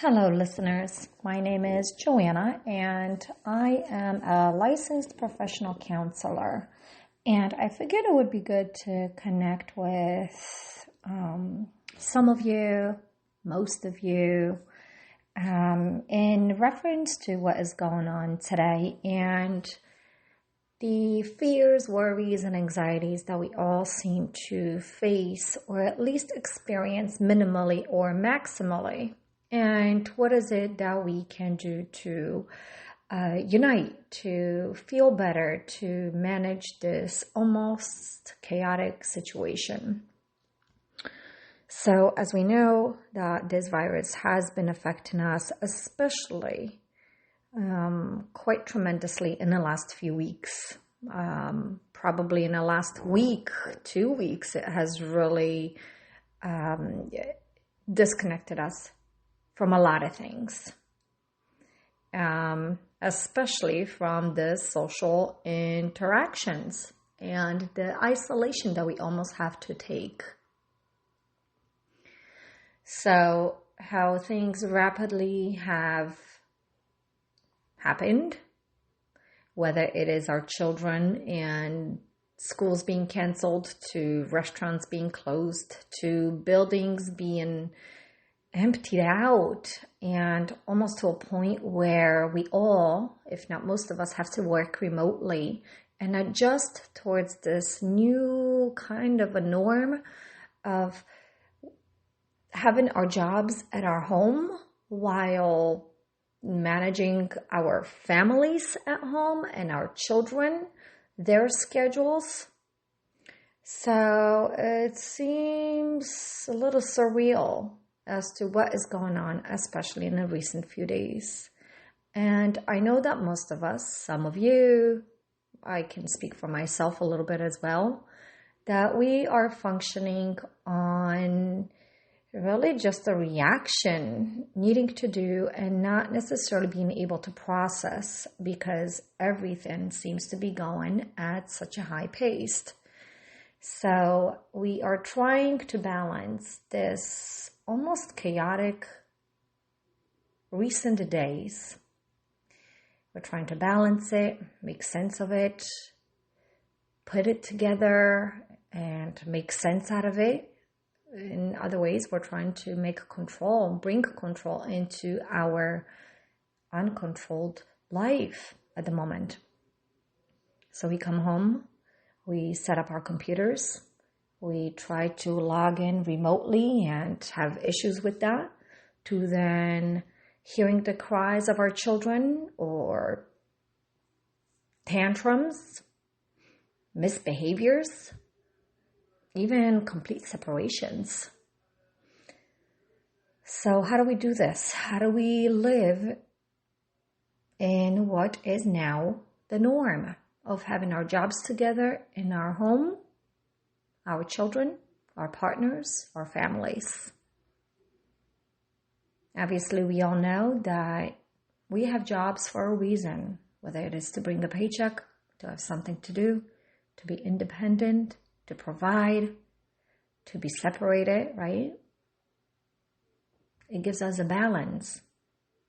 Hello, listeners. My name is Joanna, and I am a licensed professional counselor. And I figured it would be good to connect with some of you, most of you, in reference to what is going on today and the fears, worries, and anxieties that we all seem to face or at least experience minimally or maximally. And what is it that we can do to unite, to feel better, to manage this almost chaotic situation? So as we know that this virus has been affecting us, especially quite tremendously in the last few weeks. Probably in the last week, 2 weeks, it has really disconnected us from a lot of things, especially from the social interactions and the isolation that we almost have to take. So how things rapidly have happened, whether it is our children and schools being canceled, to restaurants being closed, to buildings being emptied out, and almost to a point where we all, if not most of us, have to work remotely and adjust towards this new kind of a norm of having our jobs at our home while managing our families at home and our children, their schedules. So it seems a little surreal as to what is going on, especially in the recent few days. And I know that most of us, some of you, I can speak for myself a little bit as well, that we are functioning on really just a reaction, needing to do and not necessarily being able to process because everything seems to be going at such a high pace. So we are trying to balance this almost chaotic recent days. We're trying to balance it, make sense of it, put it together and make sense out of it. In other ways, we're trying to bring control into our uncontrolled life at the moment. So we come home, we set up our computers, we try to log in remotely and have issues with that, to then hearing the cries of our children or tantrums, misbehaviors, even complete separations. So how do we do this? How do we live in what is now the norm of having our jobs together in our home, our children, our partners, our families? Obviously, we all know that we have jobs for a reason, whether it is to bring a paycheck, to have something to do, to be independent, to provide, to be separated, right? It gives us a balance.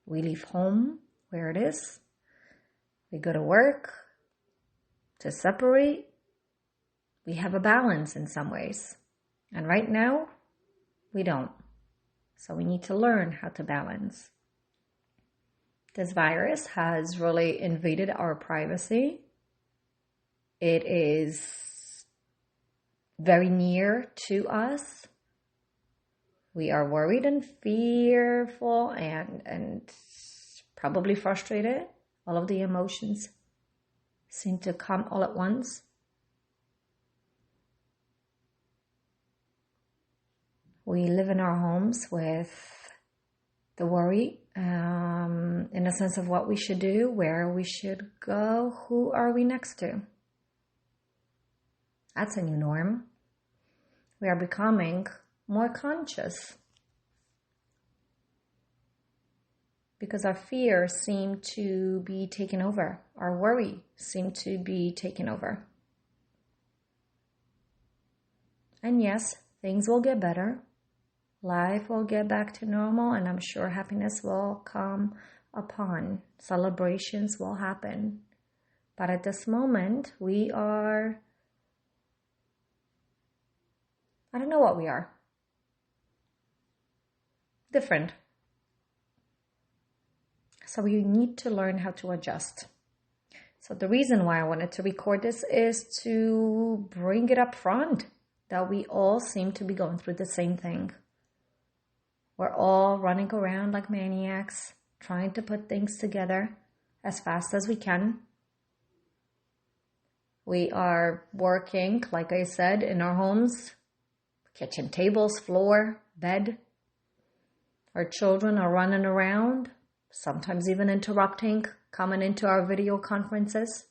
We leave home where it is. We go to work to separate. We have a balance in some ways. And right now, we don't. So we need to learn how to balance. This virus has really invaded our privacy. It is very near to us. We are worried and fearful and probably frustrated. All of the emotions seem to come all at once. We live in our homes with the worry, in a sense of what we should do, where we should go, who are we next to? That's a new norm. We are becoming more conscious because our fears seem to be taken over. Our worry seem to be taken over. And yes, things will get better. Life will get back to normal, and I'm sure happiness will come upon. Celebrations will happen. But at this moment, we are, I don't know what we are. Different. So we need to learn how to adjust. So the reason why I wanted to record this is to bring it up front that we all seem to be going through the same thing. We're all running around like maniacs, trying to put things together as fast as we can. We are working, like I said, in our homes, kitchen tables, floor, bed. Our children are running around, sometimes even interrupting, coming into our video conferences.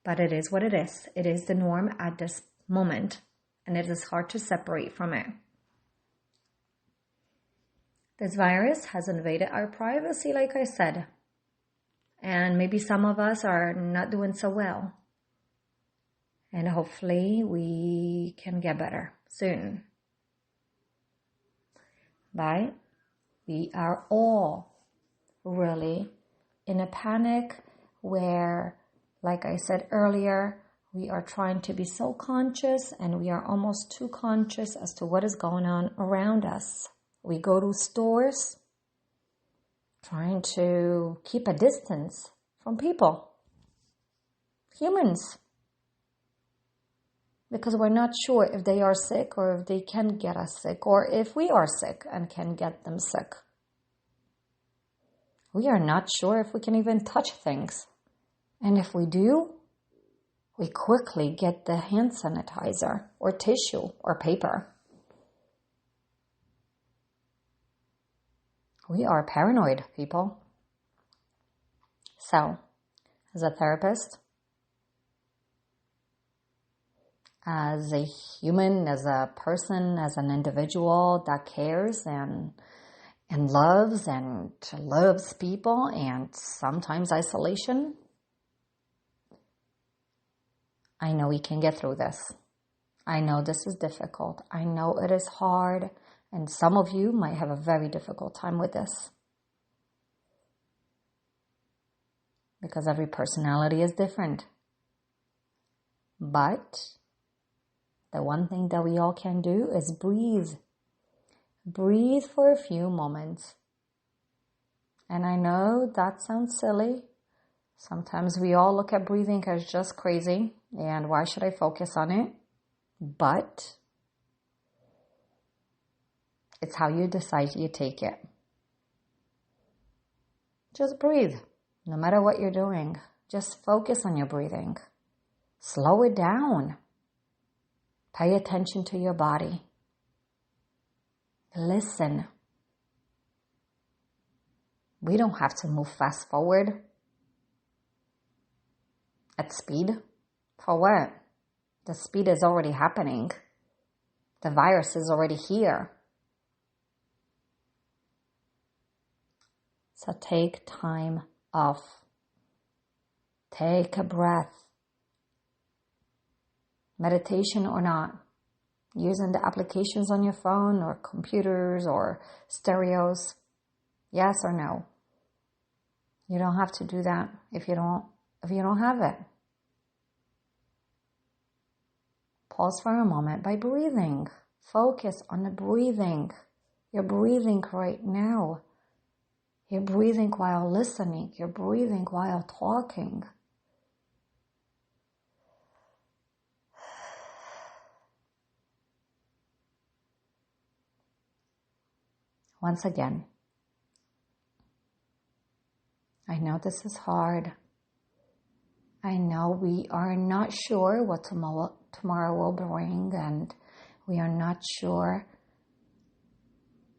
But it is what it is. It is the norm at this moment, and it is hard to separate from it. This virus has invaded our privacy, like I said, and maybe some of us are not doing so well. And hopefully we can get better soon. But we are all really in a panic where, like I said earlier, we are trying to be so conscious, and we are almost too conscious as to what is going on around us. We go to stores trying to keep a distance from people, humans, because we're not sure if they are sick or if they can get us sick, or if we are sick and can get them sick. We are not sure if we can even touch things. And if we do, we quickly get the hand sanitizer or tissue or paper. We are paranoid, people. So, as a therapist, as a human, as a person, as an individual that cares and loves people, and sometimes isolation, I know we can get through this. I know this is difficult. I know it is hard. And some of you might have a very difficult time with this. Because every personality is different. But the one thing that we all can do is breathe. Breathe for a few moments. And I know that sounds silly. Sometimes we all look at breathing as just crazy. And why should I focus on it? But it's how you decide you take it. Just breathe. No matter what you're doing, just focus on your breathing. Slow it down. Pay attention to your body. Listen. We don't have to move fast forward at speed. For what? The speed is already happening. The virus is already here. So take time off. Take a breath. Meditation or not. Using the applications on your phone or computers or stereos. Yes or no. You don't have to do that if you don't have it. Pause for a moment by breathing. Focus on the breathing. You're breathing right now. You're breathing while listening. You're breathing while talking. Once again, I know this is hard. I know we are not sure what tomorrow will bring, and we are not sure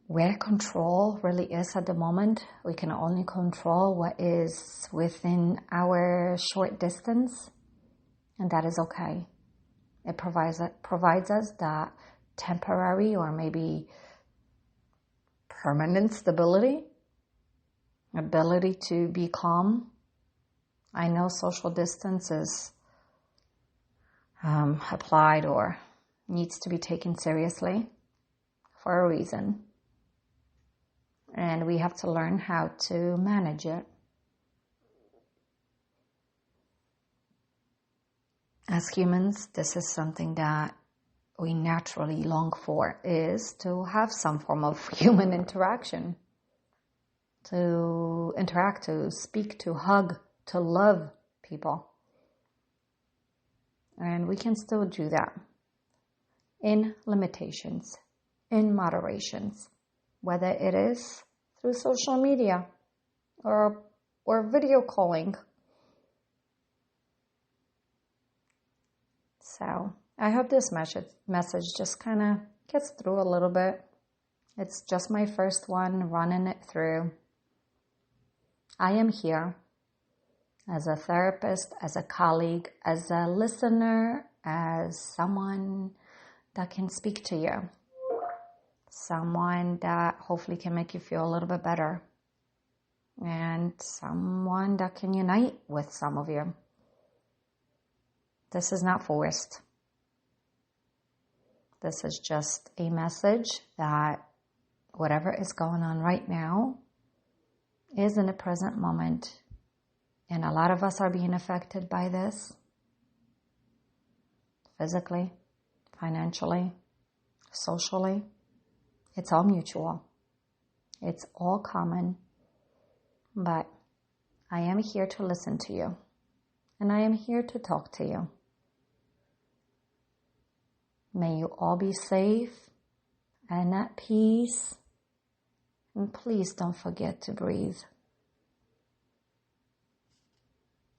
where control really is at the moment. We can only control what is within our short distance, and that is okay. It provides us that temporary or maybe permanent stability, ability to be calm. I know social distance is applied or needs to be taken seriously for a reason. and we have to learn how to manage it. As humans, this is something that we naturally long for, is to have some form of human interaction. To interact, to speak, to hug, to love people. And we can still do that in limitations, in moderations, whether it is through social media or video calling. So I hope this message just kind of gets through a little bit. It's just my first one, running it through. I am here as a therapist, as a colleague, as a listener, as someone that can speak to you. Someone that hopefully can make you feel a little bit better. And someone that can unite with some of you. This is not forced. This is just a message that whatever is going on right now is in the present moment. And a lot of us are being affected by this. Physically, financially, socially. It's all mutual. It's all common. But I am here to listen to you. And I am here to talk to you. May you all be safe and at peace. And please don't forget to breathe.